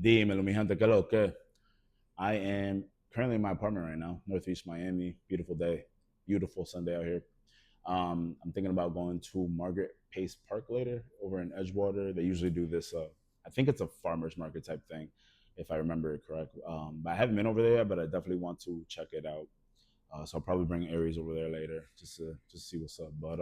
Dímelo, mi gente, que lo que. I am currently in my apartment right now, Northeast Miami. Beautiful day, beautiful Sunday out here. I'm thinking about going to Margaret Pace Park later over in Edgewater. They usually do this. I think it's a farmers market type thing, if I remember it correct. But I haven't been over there yet, but I definitely want to check it out. So I'll probably bring Aries over there later just to see what's up. But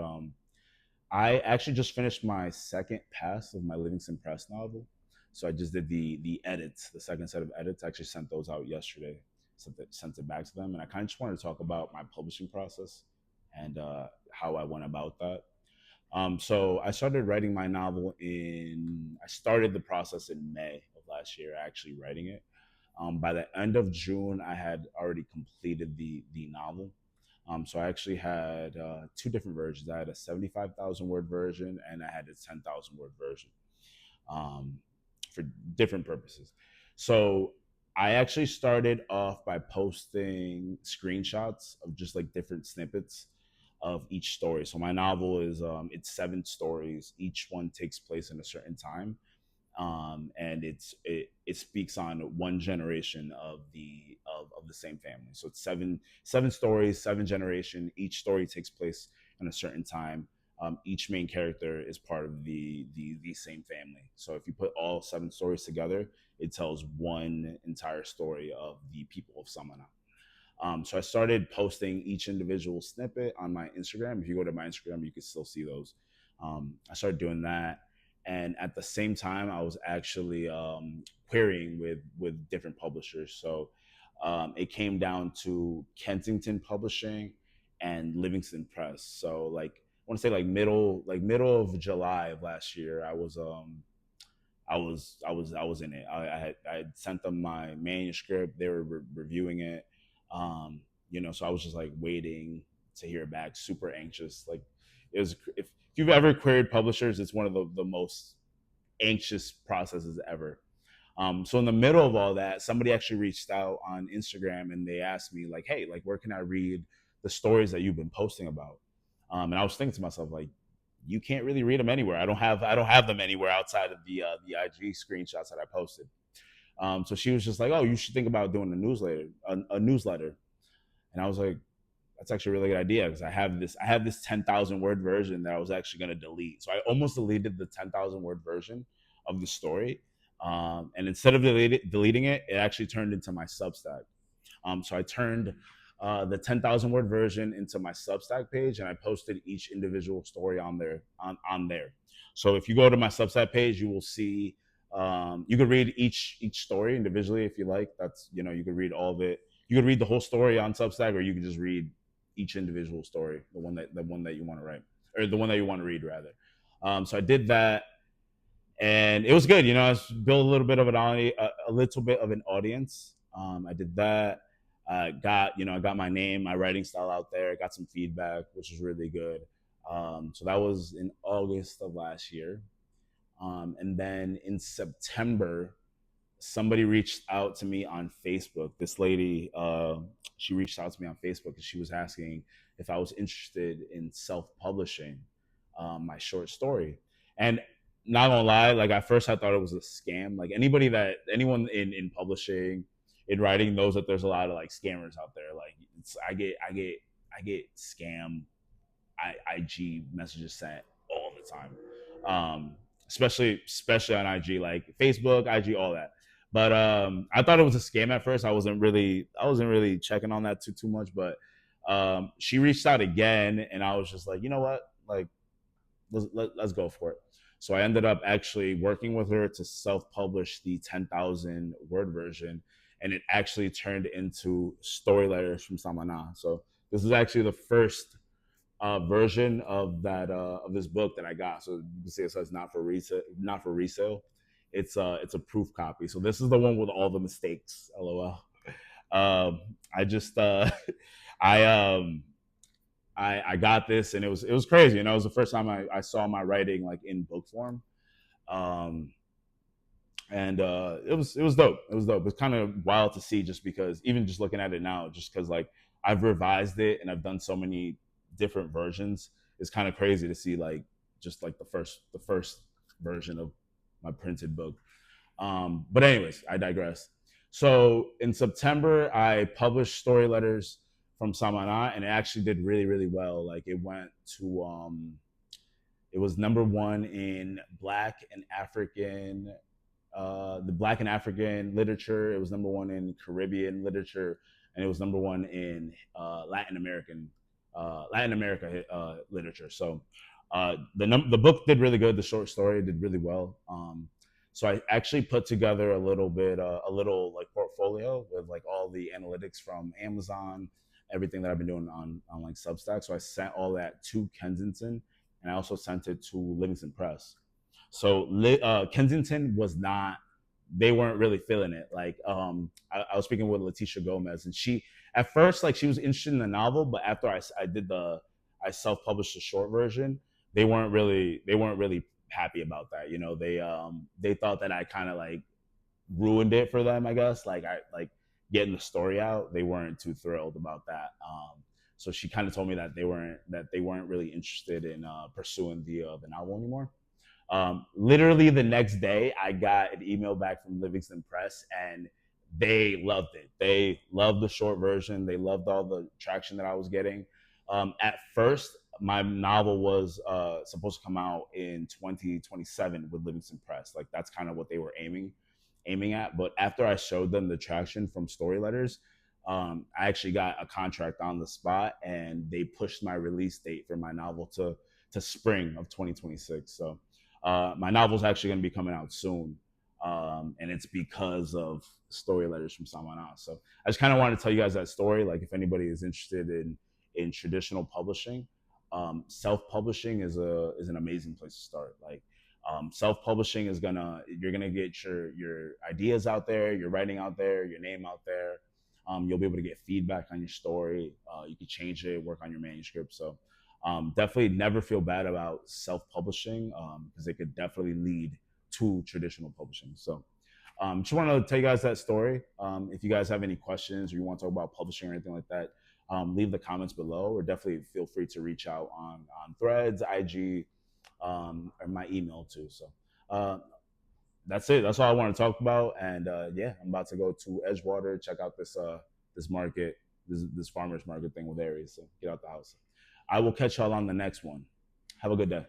I actually just finished my second pass of my Livingston Press novel. So I just did the edits, the second set of edits. I actually sent those out yesterday. Sent it back to them, and I kind of just wanted to talk about my publishing process and how I went about that. So I started writing my novel in. I started the process in May of last year, actually writing it. By the end of June, I had already completed the novel. So I actually had two different versions. I had a 75,000 word version and I had a 10,000 word version um, for different purposes. So I actually started off by posting screenshots of just like different snippets of each story. So my novel is it's seven stories. Each one takes place in a certain time, and it speaks on one generation of the same family. So it's seven stories, seven generation. Each story takes place in a certain time. Each main character is part of the same family. So if you put all seven stories together, it tells one entire story of the people of Samaná. So I started posting each individual snippet on my Instagram. If you go to my Instagram, you can still see those. I started doing that, and at the same time, I was actually querying with different publishers. So it came down to Kensington Publishing and Livingston Press. So like I want to say like middle of July of last year, I was in it. I had sent them my manuscript. They were reviewing it. So I was just like waiting to hear back, super anxious. Like it was if you've ever queried publishers, it's one of the most anxious processes ever. So in the middle of all that, somebody actually reached out on Instagram and they asked me like, "Hey, like where can I read the stories that you've been posting about?" And I was thinking to myself like, you can't really read them anywhere. I don't have them anywhere outside of the IG screenshots that I posted. So she was just like, "Oh, you should think about doing a newsletter." And I was like, "That's actually a really good idea because I have this 10,000 word version that I was actually going to delete. So I almost deleted the 10,000 word version of the story, and instead of deleting it, it actually turned into my Substack. So I turned the 10,000 word version into my Substack page, and I posted each individual story on there. So if you go to my Substack page, you will see you could read each story individually if you like. That's you could read all of it. You could read the whole story on Substack, or you could just read each individual story, the one that you want to write, or the one that you want to read rather. So I did that, and it was good. I built a little bit of an audience. I did that. I got my name, my writing style out there. I got some feedback, which was really good. So that was in August of last year, and then in September, somebody reached out to me on Facebook. This lady, she reached out to me on Facebook and she was asking if I was interested in self-publishing my short story. And not gonna lie, like at first I thought it was a scam. Like anyone in publishing, in writing knows that there's a lot of like scammers out there. Like I get scam IG messages sent all the time, especially on IG, like Facebook, IG, all that. But I thought it was a scam at first. I wasn't really checking on that too much. But she reached out again, and I was just like, you know what, like let's go for it. So I ended up actually working with her to self-publish the 10,000 word version, and it actually turned into story letters from Samaná. So this is actually the first version of this book that I got. So you can see it says not for resale, not for resale. It's a proof copy. So this is the one with all the mistakes. LOL. I just I I got this and it was crazy. It was the first time I saw my writing like in book form. Um, and it was dope. It was dope. It's kind of wild to see just because even just looking at it now, just because like I've revised it and I've done so many different versions. It's kind of crazy to see like just like the first version of my printed book. But anyways, I digress. So in September, I published story letters from Samaná, and it actually did really, really well. Like it went to, it was number one in Black and African, the Black and African literature. It was number one in Caribbean literature, and it was number one in Latin America literature. So the book did really good. The short story did really well. So I actually put together a little like portfolio with like all the analytics from Amazon, everything that I've been doing on like Substack. So I sent all that to Kensington, and I also sent it to Livingston Press. So Kensington was not, they weren't really feeling it. Like I was speaking with Letitia Gomez, and she at first like she was interested in the novel, but after I self published the short version, they weren't really happy about that. You know, they thought that I kind of like ruined it for them. I guess like I like getting the story out. They weren't too thrilled about that. So she kind of told me that they weren't really interested in pursuing the novel anymore. Literally the next day, I got an email back from Livingston Press, and they loved it. They loved the short version. They loved all the traction that I was getting. At first, my novel was supposed to come out in 2027 with Livingston Press. Like that's kind of what they were aiming at. But after I showed them the traction from story letters, I actually got a contract on the spot, and they pushed my release date for my novel to spring of 2026. So my novel's actually going to be coming out soon, and it's because of story letters from Samaná. So I just kind of wanted to tell you guys that story. Like, if anybody is interested in traditional publishing, self-publishing is an amazing place to start. Like, self-publishing is you're gonna get your ideas out there, your writing out there, your name out there. You'll be able to get feedback on your story. You can change it, work on your manuscript. So definitely never feel bad about self-publishing because it could definitely lead to traditional publishing. So just want to tell you guys that story. If you guys have any questions or you want to talk about publishing or anything like that, leave the comments below, or definitely feel free to reach out on Threads, IG, or my email too. So that's it. That's all I want to talk about. And yeah, I'm about to go to Edgewater, check out this market, this farmers market thing with Aries. So get out the house. I will catch y'all on the next one. Have a good day.